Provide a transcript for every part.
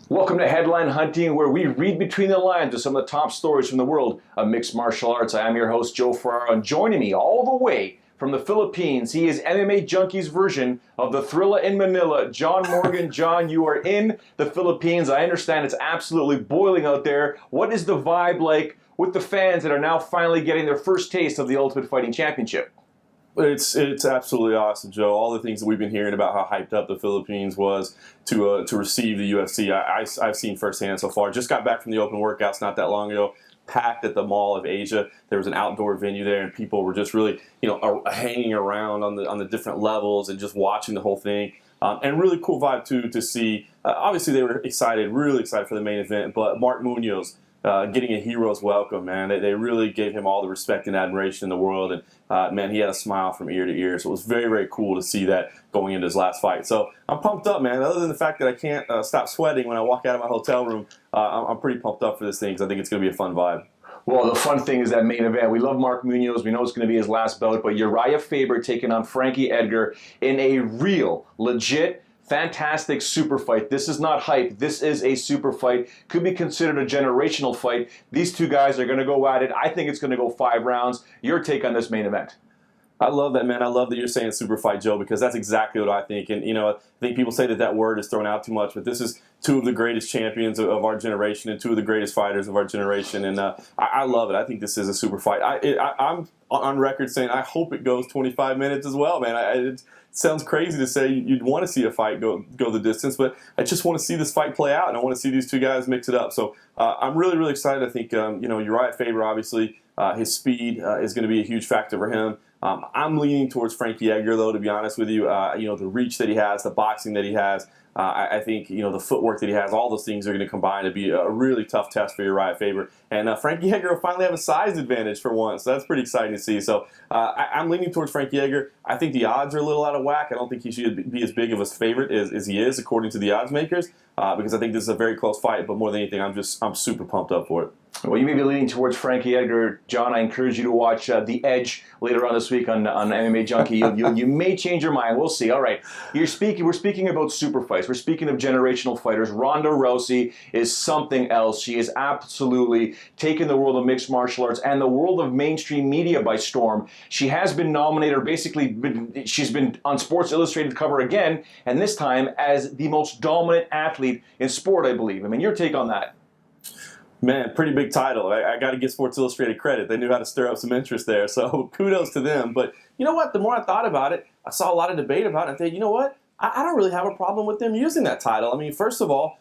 Welcome to Headline Hunting, where we read between the lines of some of the top stories from the world of mixed martial arts. I am your host, Joe Ferraro, and joining me all the way from the Philippines, he is MMA Junkie's version of the Thrilla in Manila, John Morgan. John, you are in the Philippines. I understand it's absolutely boiling out there. What is the vibe like with the fans that are now finally getting their first taste of the Ultimate Fighting Championship? It's absolutely awesome, Joe. All the things that we've been hearing about how hyped up the Philippines was to receive the UFC, I've seen firsthand so far. Just got back from the open workouts not that long ago. Packed at the Mall of Asia. There was an outdoor venue there, and people were just really, hanging around on the different levels and just watching the whole thing. And really cool vibe too to see. Obviously, they were excited, really excited for the main event. But Mark Munoz getting a hero's welcome, man. They really gave him all the respect and admiration in the world, and man, he had a smile from ear to ear. So it was very, very cool to see that going into his last fight. So I'm pumped up, man. Other than the fact that I can't stop sweating when I walk out of my hotel room, I'm pretty pumped up for this thing because I think it's going to be a fun vibe. Well, the fun thing is that main event. We love Mark Munoz. We know it's going to be his last bout, but Uriah Faber taking on Frankie Edgar in a real, legit, fantastic super fight. This is not hype. This is a super fight. Could be considered a generational fight. These two guys are going to go at it. I think it's going to go 5 rounds. Your take on this main event? I love that, man. I love that you're saying super fight, Joe, because that's exactly what I think. And, I think people say that word is thrown out too much, but this is two of the greatest champions of our generation and two of the greatest fighters of our generation. And I love it. I think this is a super fight. I'm on record saying I hope it goes 25 minutes as well, man. It sounds crazy to say you'd want to see a fight go the distance, but I just want to see this fight play out, and I want to see these two guys mix it up. So I'm really, really excited. I think, Uriah Faber, obviously, his speed is going to be a huge factor for him. I'm leaning towards Frankie Edgar, though, to be honest with you. The reach that he has, the boxing that he has, I think, the footwork that he has, all those things are going to combine to be a really tough test for Uriah Faber. And Frankie Edgar will finally have a size advantage for once. So that's pretty exciting to see. So I'm leaning towards Frankie Edgar. I think the odds are a little out of whack. I don't think he should be as big of a favorite as he is, according to the odds makers, because I think this is a very close fight. But more than anything, I'm super pumped up for it. Well, you may be leaning towards Frankie Edgar. John, I encourage you to watch The Edge later on this week on MMA Junkie. You may change your mind. We'll see. All right. We're speaking about super fights. We're speaking of generational fighters. Ronda Rousey is something else. She has absolutely taken the world of mixed martial arts and the world of mainstream media by storm. She has been nominated, or basically she's been on Sports Illustrated cover again, and this time as the most dominant athlete in sport, I believe. I mean, your take on that? Man, pretty big title. I got to give Sports Illustrated credit. They knew how to stir up some interest there, so kudos to them. But you know what? The more I thought about it, I saw a lot of debate about it. I think, you know what? I don't really have a problem with them using that title. I mean, first of all,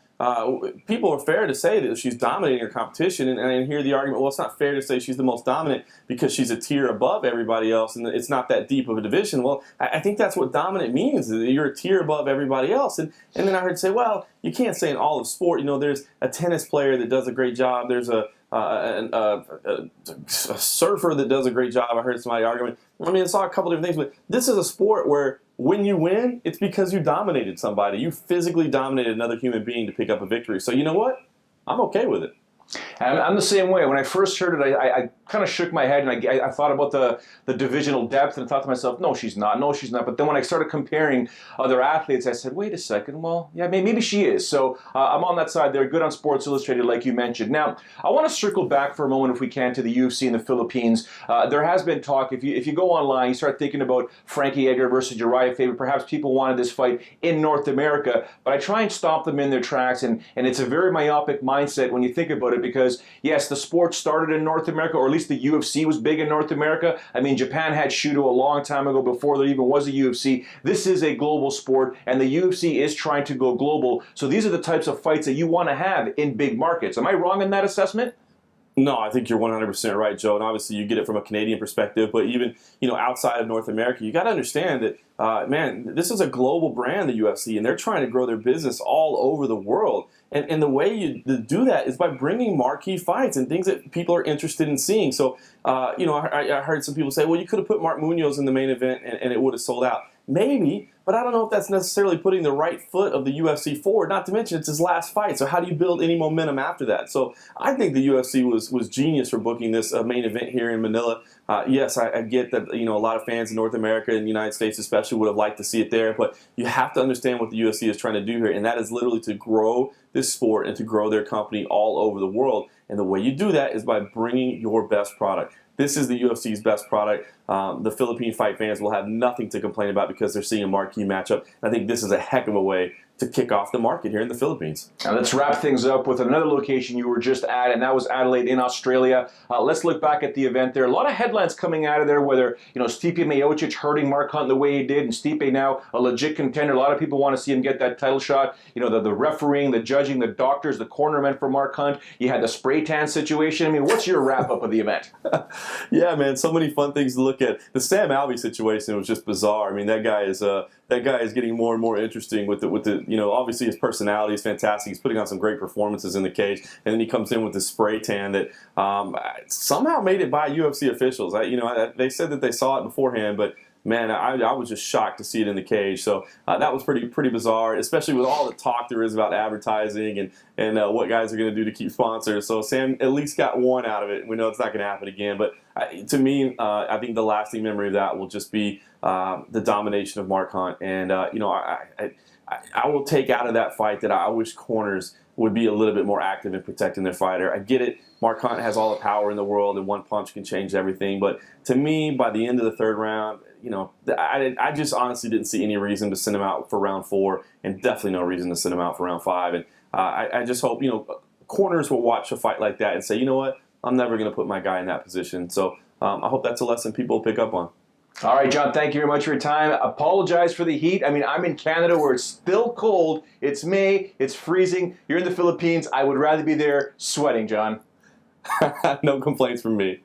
people are fair to say that she's dominating her competition, and I hear the argument, well, it's not fair to say she's the most dominant because she's a tier above everybody else, and it's not that deep of a division. Well, I think that's what dominant means. You're a tier above everybody else. And then I heard say, well, you can't say in all of sport. There's a tennis player that does a great job. There's a surfer that does a great job. I heard somebody arguing. I mean, I saw a couple different things, but this is a sport where when you win, it's because you dominated somebody. You physically dominated another human being to pick up a victory. So you know what? I'm okay with it. I'm the same way. When I first heard it, I kind of shook my head, and I thought about the divisional depth, and I thought to myself, no, she's not. No, she's not. But then when I started comparing other athletes, I said, wait a second. Well, yeah, maybe she is. So I'm on that side there. Good on Sports Illustrated, like you mentioned. Now, I want to circle back for a moment, if we can, to the UFC in the Philippines. There has been talk. If you go online, you start thinking about Frankie Edgar versus Uriah Faber. Perhaps people wanted this fight in North America, but I try and stop them in their tracks, and it's a very myopic mindset when you think about it, because yes, the sport started in North America, or at least the UFC was big in North America. I mean, Japan had Shooto a long time ago before there even was a UFC. This is a global sport, and the UFC is trying to go global. So these are the types of fights that you want to have in big markets. Am I wrong in that assessment? No, I think you're 100% right, Joe. And obviously, you get it from a Canadian perspective, but even outside of North America, you got to understand that, man, this is a global brand, the UFC, and they're trying to grow their business all over the world. And the way you do that is by bringing marquee fights and things that people are interested in seeing. So, I heard some people say, well, you could have put Mark Munoz in the main event and it would have sold out. Maybe, but I don't know if that's necessarily putting the right foot of the UFC forward, not to mention it's his last fight. So how do you build any momentum after that? So I think the UFC was genius for booking this main event here in Manila. Yes, I get that, a lot of fans in North America and the United States especially would have liked to see it there, but you have to understand what the UFC is trying to do here, and that is literally to grow this sport and to grow their company all over the world. And the way you do that is by bringing your best product. This is the UFC's best product. The Philippine fight fans will have nothing to complain about because they're seeing a marquee matchup. And I think this is a heck of a way to kick off the market here in the Philippines. Now let's wrap things up with another location you were just at, and that was Adelaide in Australia. Let's look back at the event there. A lot of headlines coming out of there, whether Stipe Miocic hurting Mark Hunt the way he did, and Stipe now a legit contender. A lot of people want to see him get that title shot. The refereeing, the judging, the doctors, the cornermen for Mark Hunt. You had the spray tan situation. I mean, what's your wrap up of the event? Yeah, man, so many fun things to look at. The Sam Alvey situation was just bizarre. I mean, that guy is getting more and more interesting with the obviously his personality is fantastic. He's putting on some great performances in the cage, and then he comes in with this spray tan that somehow made it by UFC officials. They said that they saw it beforehand, but man, I was just shocked to see it in the cage. So that was pretty bizarre, especially with all the talk there is about advertising and what guys are going to do to keep sponsors. So Sam at least got one out of it. We know it's not going to happen again. But to me, I think the lasting memory of that will just be the domination of Mark Hunt. And, I will take out of that fight that I wish corners would be a little bit more active in protecting their fighter. I get it. Mark Hunt has all the power in the world, and one punch can change everything. But to me, by the end of the third round, I just honestly didn't see any reason to send him out for round 4, and definitely no reason to send him out for round 5. And I just hope corners will watch a fight like that and say, you know what, I'm never going to put my guy in that position. So I hope that's a lesson people pick up on. All right, John, thank you very much for your time. Apologize for the heat. I mean, I'm in Canada where it's still cold. It's May. It's freezing. You're in the Philippines. I would rather be there sweating, John. No complaints from me.